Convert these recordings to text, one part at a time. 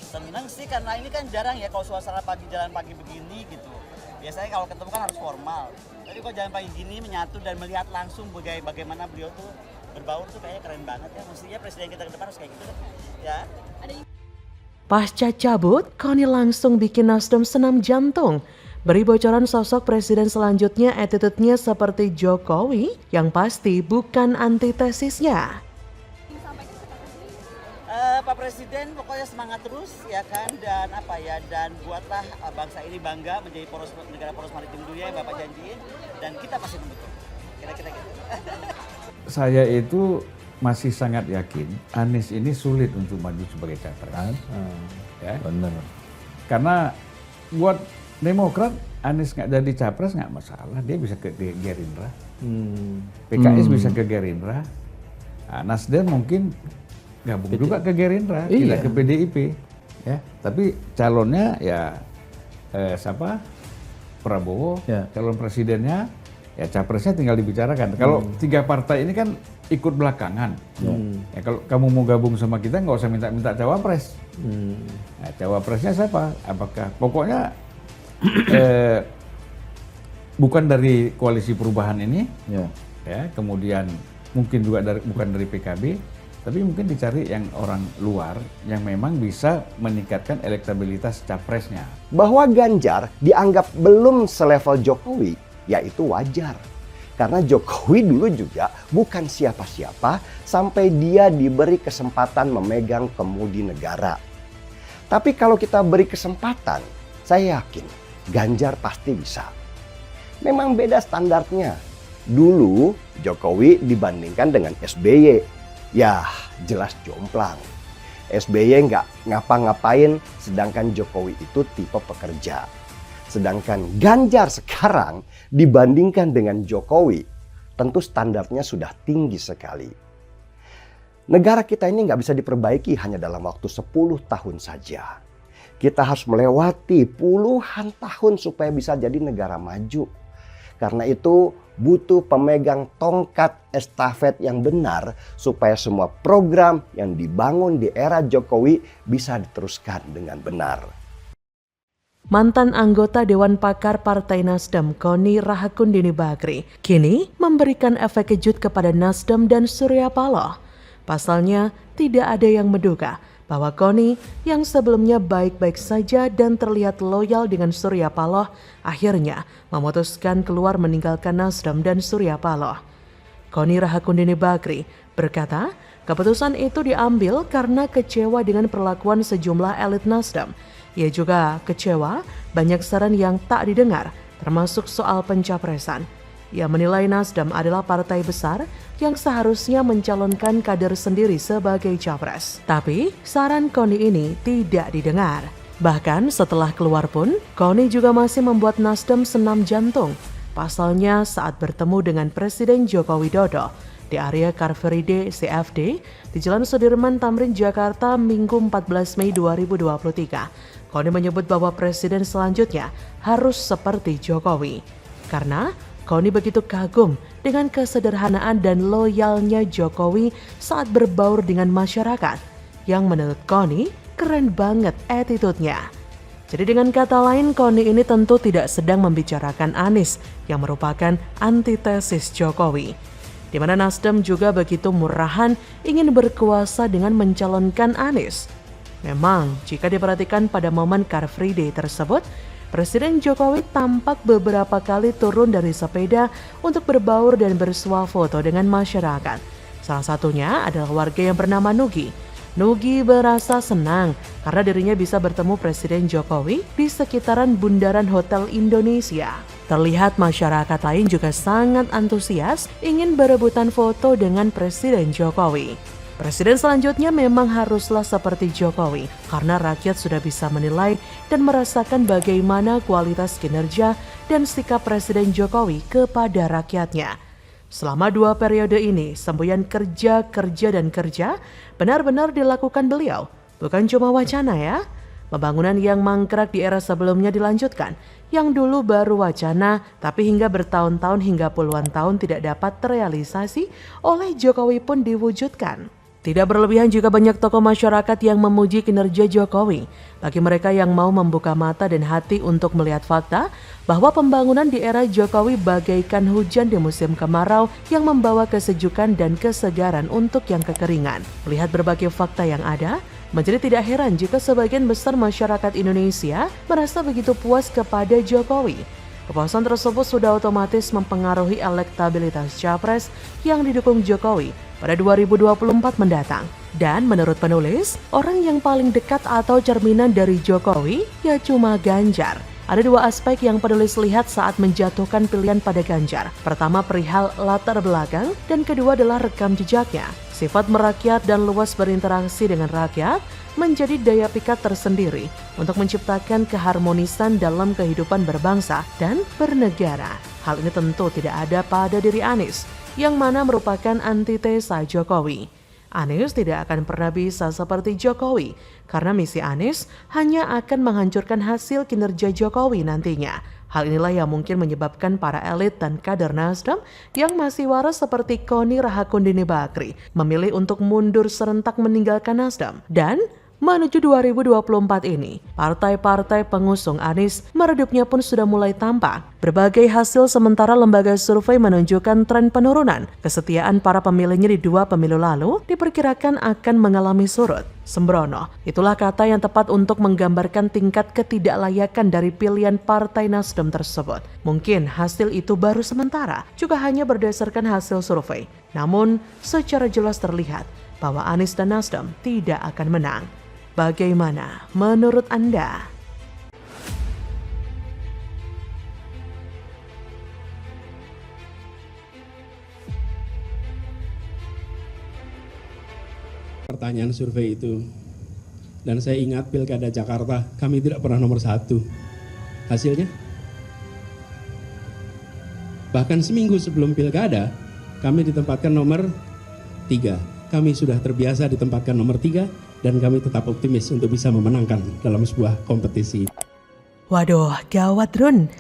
Seneng sih karena ini kan jarang ya kalau suasana pagi jalan pagi begini gitu. Biasanya kalau ketemu kan harus formal. Tapi kalau jalan pagi gini menyatu dan melihat langsung bagaimana beliau tuh berbaur tuh kayaknya keren banget ya. Mestinya presiden kita ke depan harus kayak gitu kan. Ya. Pasca cabut, Connie langsung bikin Nasdem senam jantung. Beri bocoran sosok presiden selanjutnya attitude-nya seperti Jokowi yang pasti bukan antitesisnya. Pak Presiden pokoknya semangat terus ya kan dan buatlah bangsa ini bangga menjadi negara poros maritim dunia yang Bapak janjiin dan kita pasti mendukung. Kira-kira gitu. Saya itu masih sangat yakin Anies ini sulit untuk maju sebagai capres. Ya. Benar. Karena buat Demokrat Anies nggak jadi capres nggak masalah, dia bisa ke Gerindra. PKS bisa ke Gerindra. Nah, Nasdem mungkin gabung juga ke Gerindra, tidak ke PDIP. Ya, tapi calonnya ya siapa? Prabowo. Ya. Calon presidennya ya capresnya tinggal dibicarakan. Kalau tiga partai ini kan ikut belakangan. Ya, kalau kamu mau gabung sama kita nggak usah minta cawapres. Nah, cawapresnya siapa? Apakah pokoknya bukan dari koalisi perubahan ini, ya kemudian mungkin juga bukan dari PKB, tapi mungkin dicari yang orang luar yang memang bisa meningkatkan elektabilitas capresnya. Bahwa Ganjar dianggap belum selevel Jokowi, yaitu wajar. Karena Jokowi dulu juga bukan siapa-siapa sampai dia diberi kesempatan memegang kemudi negara. Tapi kalau kita beri kesempatan, saya yakin Ganjar pasti bisa. Memang beda standarnya. Dulu Jokowi dibandingkan dengan SBY. Ya jelas jomplang. SBY nggak ngapa-ngapain sedangkan Jokowi itu tipe pekerja. Sedangkan Ganjar sekarang dibandingkan dengan Jokowi tentu standarnya sudah tinggi sekali. Negara kita ini nggak bisa diperbaiki hanya dalam waktu 10 tahun saja. Kita harus melewati puluhan tahun supaya bisa jadi negara maju. Karena itu butuh pemegang tongkat estafet yang benar supaya semua program yang dibangun di era Jokowi bisa diteruskan dengan benar. Mantan anggota Dewan Pakar Partai Nasdem, Connie Rahakundini Bakri, kini memberikan efek kejut kepada Nasdem dan Surya Paloh. Pasalnya, tidak ada yang menduga bahwa Connie yang sebelumnya baik-baik saja dan terlihat loyal dengan Surya Paloh akhirnya memutuskan keluar meninggalkan Nasdem dan Surya Paloh. Connie Rahakundini Bakri berkata, keputusan itu diambil karena kecewa dengan perlakuan sejumlah elit Nasdem. Ia juga kecewa banyak saran yang tak didengar, termasuk soal pencapresan. Ia menilai Nasdem adalah partai besar yang seharusnya mencalonkan kader sendiri sebagai capres. Tapi saran Connie ini tidak didengar. Bahkan setelah keluar pun, Connie juga masih membuat Nasdem senam jantung. Pasalnya saat bertemu dengan Presiden Joko Widodo di area Car Free Day CFD di Jalan Sudirman Tamrin, Jakarta, Minggu 14 Mei 2023. Connie menyebut bahwa presiden selanjutnya harus seperti Jokowi. Karena Connie begitu kagum dengan kesederhanaan dan loyalnya Jokowi saat berbaur dengan masyarakat, yang menurut Connie keren banget attitude-nya. Jadi dengan kata lain, Connie ini tentu tidak sedang membicarakan Anies yang merupakan antitesis Jokowi. Di mana Nasdem juga begitu murahan ingin berkuasa dengan mencalonkan Anies. Memang jika diperhatikan pada momen Car Free Day tersebut, Presiden Jokowi tampak beberapa kali turun dari sepeda untuk berbaur dan bersuah foto dengan masyarakat. Salah satunya adalah warga yang bernama Nugi. Nugi berasa senang karena dirinya bisa bertemu Presiden Jokowi di sekitaran Bundaran Hotel Indonesia. Terlihat masyarakat lain juga sangat antusias ingin berebutan foto dengan Presiden Jokowi. Presiden selanjutnya memang haruslah seperti Jokowi karena rakyat sudah bisa menilai dan merasakan bagaimana kualitas kinerja dan sikap Presiden Jokowi kepada rakyatnya. Selama 2 periode ini, semboyan kerja benar-benar dilakukan beliau. Bukan cuma wacana ya. Pembangunan yang mangkrak di era sebelumnya dilanjutkan. Yang dulu baru wacana, tapi hingga bertahun-tahun hingga puluhan tahun tidak dapat terrealisasi oleh Jokowi pun diwujudkan. Tidak berlebihan juga banyak tokoh masyarakat yang memuji kinerja Jokowi. Bagi mereka yang mau membuka mata dan hati untuk melihat fakta bahwa pembangunan di era Jokowi bagaikan hujan di musim kemarau yang membawa kesejukan dan kesegaran untuk yang kekeringan. Melihat berbagai fakta yang ada, menjadi tidak heran jika sebagian besar masyarakat Indonesia merasa begitu puas kepada Jokowi. Kepuasan tersebut sudah otomatis mempengaruhi elektabilitas Capres yang didukung Jokowi pada 2024 mendatang. Dan menurut penulis, orang yang paling dekat atau cerminan dari Jokowi ya cuma Ganjar. Ada dua aspek yang penulis lihat saat menjatuhkan pilihan pada Ganjar. Pertama perihal latar belakang dan kedua adalah rekam jejaknya. Sifat merakyat dan luas berinteraksi dengan rakyat menjadi daya pikat tersendiri untuk menciptakan keharmonisan dalam kehidupan berbangsa dan bernegara. Hal ini tentu tidak ada pada diri Anies, yang mana merupakan antitesa Jokowi. Anies tidak akan pernah bisa seperti Jokowi, karena misi Anies hanya akan menghancurkan hasil kinerja Jokowi nantinya. Hal inilah yang mungkin menyebabkan para elit dan kader Nasdem yang masih waras seperti Koni Rahakundini Bakri memilih untuk mundur serentak meninggalkan Nasdem. Dan menuju 2024 ini, partai-partai pengusung Anies meredupnya pun sudah mulai tampak. Berbagai hasil sementara lembaga survei menunjukkan tren penurunan. Kesetiaan para pemilihnya di 2 pemilu lalu diperkirakan akan mengalami surut. Sembrono, itulah kata yang tepat untuk menggambarkan tingkat ketidaklayakan dari pilihan Partai Nasdem tersebut. Mungkin hasil itu baru sementara, juga hanya berdasarkan hasil survei. Namun, secara jelas terlihat bahwa Anies dan Nasdem tidak akan menang. Bagaimana menurut Anda? Pertanyaan survei itu, dan saya ingat Pilkada Jakarta kami tidak pernah nomor 1. Hasilnya bahkan seminggu sebelum Pilkada kami ditempatkan nomor 3. Kami sudah terbiasa ditempatkan nomor 3 dan kami tetap optimis untuk bisa memenangkan dalam sebuah kompetisi. Waduh, gawat Run.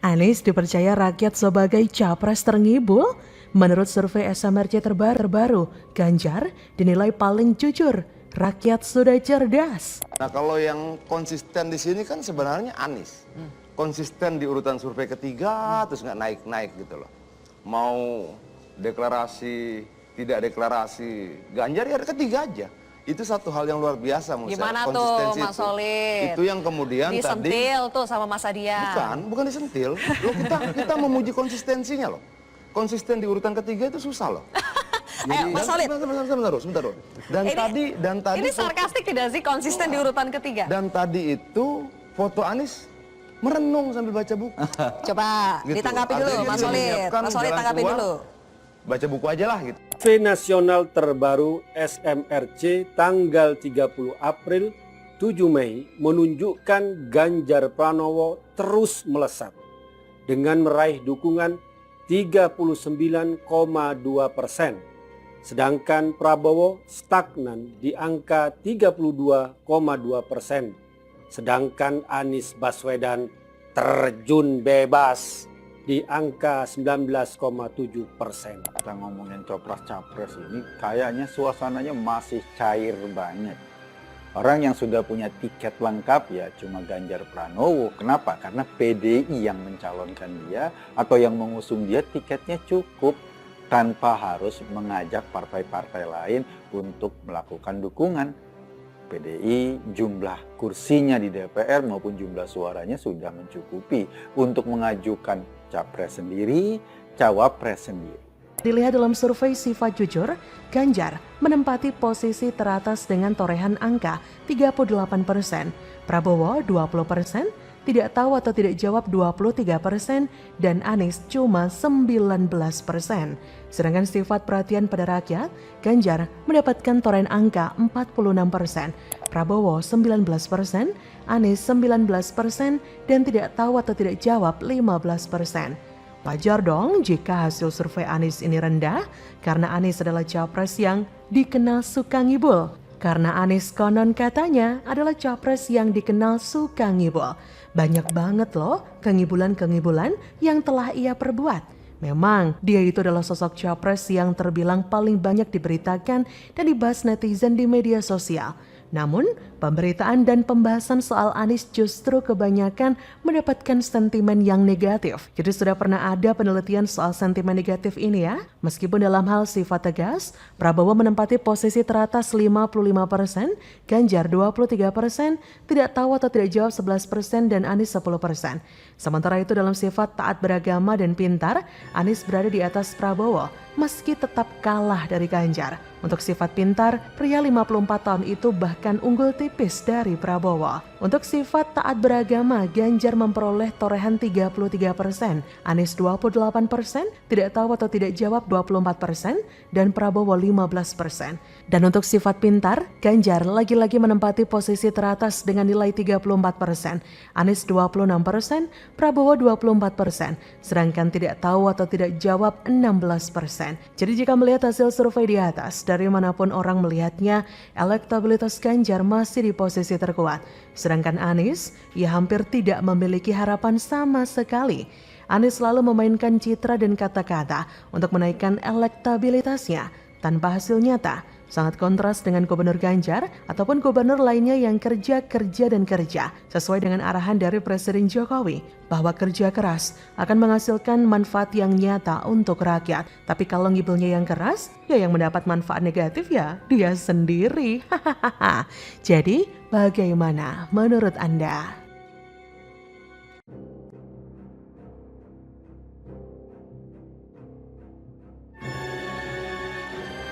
Anies dipercaya rakyat sebagai capres terngibul. Menurut survei SMRC terbaru, Ganjar dinilai paling jujur. Rakyat sudah cerdas. Nah, kalau yang konsisten di sini kan sebenarnya Anies. Konsisten di urutan survei ketiga, terus nggak naik-naik gitu loh. Mau deklarasi, tidak deklarasi, Ganjar ya ketiga aja. Itu satu hal yang luar biasa menurut saya. Gimana tuh konsistensi Mas Solid? Itu yang kemudian disentil tadi tuh sama Mas Adia. bukan disentil. Loh, kita memuji konsistensinya loh. Konsisten di urutan ketiga itu susah loh. Ayo Mas Solid. Sebentar. Dan tadi ini sarkastik tidak sih konsisten di urutan ketiga? Dan tadi itu foto Anies merenung sambil baca buku. Coba Gitu. ditanggapi dulu Artinya Mas dia Solid. menyiapkan Mas Solid jalan tanggapi keluar. dulu. Baca buku aja lah gitu. Survei nasional terbaru SMRC tanggal 30 April 7 Mei menunjukkan Ganjar Pranowo terus melesat dengan meraih dukungan 39,2%. Sedangkan Prabowo stagnan di angka 32,2%. Sedangkan Anies Baswedan terjun bebas di angka 19,7%. Kita ngomongin copras-capres ini kayaknya suasananya masih cair banget. Orang yang sudah punya tiket lengkap ya cuma Ganjar Pranowo. Kenapa? Karena PDI yang mencalonkan dia atau yang mengusung dia tiketnya cukup tanpa harus mengajak partai-partai lain untuk melakukan dukungan. PDI jumlah kursinya di DPR maupun jumlah suaranya sudah mencukupi untuk mengajukan capres sendiri, cawapres sendiri. Dilihat dalam survei Sifat Jujur, Ganjar menempati posisi teratas dengan torehan angka 38%, Prabowo 20%, tidak tahu atau tidak jawab 23%, dan Anies cuma 19%. Sedangkan sifat perhatian pada rakyat, Ganjar mendapatkan torehan angka 46%, Prabowo 19%, Anies 19%, dan tidak tahu atau tidak jawab 15%. Wajar dong jika hasil survei Anies ini rendah, karena Anies adalah capres yang dikenal suka ngibul. Karena Anies konon katanya adalah capres yang dikenal suka ngibul. Banyak banget loh kengibulan-kengibulan yang telah ia perbuat. Memang dia itu adalah sosok capres yang terbilang paling banyak diberitakan dan dibahas netizen di media sosial. Namun, pemberitaan dan pembahasan soal Anies justru kebanyakan mendapatkan sentimen yang negatif. Jadi sudah pernah ada penelitian soal sentimen negatif ini ya. Meskipun dalam hal sifat tegas, Prabowo menempati posisi teratas 55%, Ganjar 23%, tidak tahu atau tidak jawab 11%, dan Anies 10%. Sementara itu dalam sifat taat beragama dan pintar, Anies berada di atas Prabowo, meski tetap kalah dari Ganjar. Untuk sifat pintar, pria 54 tahun itu bahkan unggul tipis dari Prabowo. Untuk sifat taat beragama, Ganjar memperoleh torehan 33%, Anies 28%, tidak tahu atau tidak jawab 24%, dan Prabowo 15%. Dan untuk sifat pintar, Ganjar lagi-lagi menempati posisi teratas dengan nilai 34%, Anies 26%, Prabowo 24%, sedangkan tidak tahu atau tidak jawab 16%. Jadi jika melihat hasil survei di atas, dari manapun orang melihatnya, elektabilitas Ganjar masih di posisi terkuat. Sedangkan Anies, ia hampir tidak memiliki harapan sama sekali. Anies selalu memainkan citra dan kata-kata untuk menaikkan elektabilitasnya tanpa hasil nyata. Sangat kontras dengan Gubernur Ganjar ataupun gubernur lainnya yang kerja dan kerja sesuai dengan arahan dari Presiden Jokowi bahwa kerja keras akan menghasilkan manfaat yang nyata untuk rakyat. Tapi kalau ngibulnya yang keras, ya yang mendapat manfaat negatif ya dia sendiri. Jadi bagaimana menurut Anda?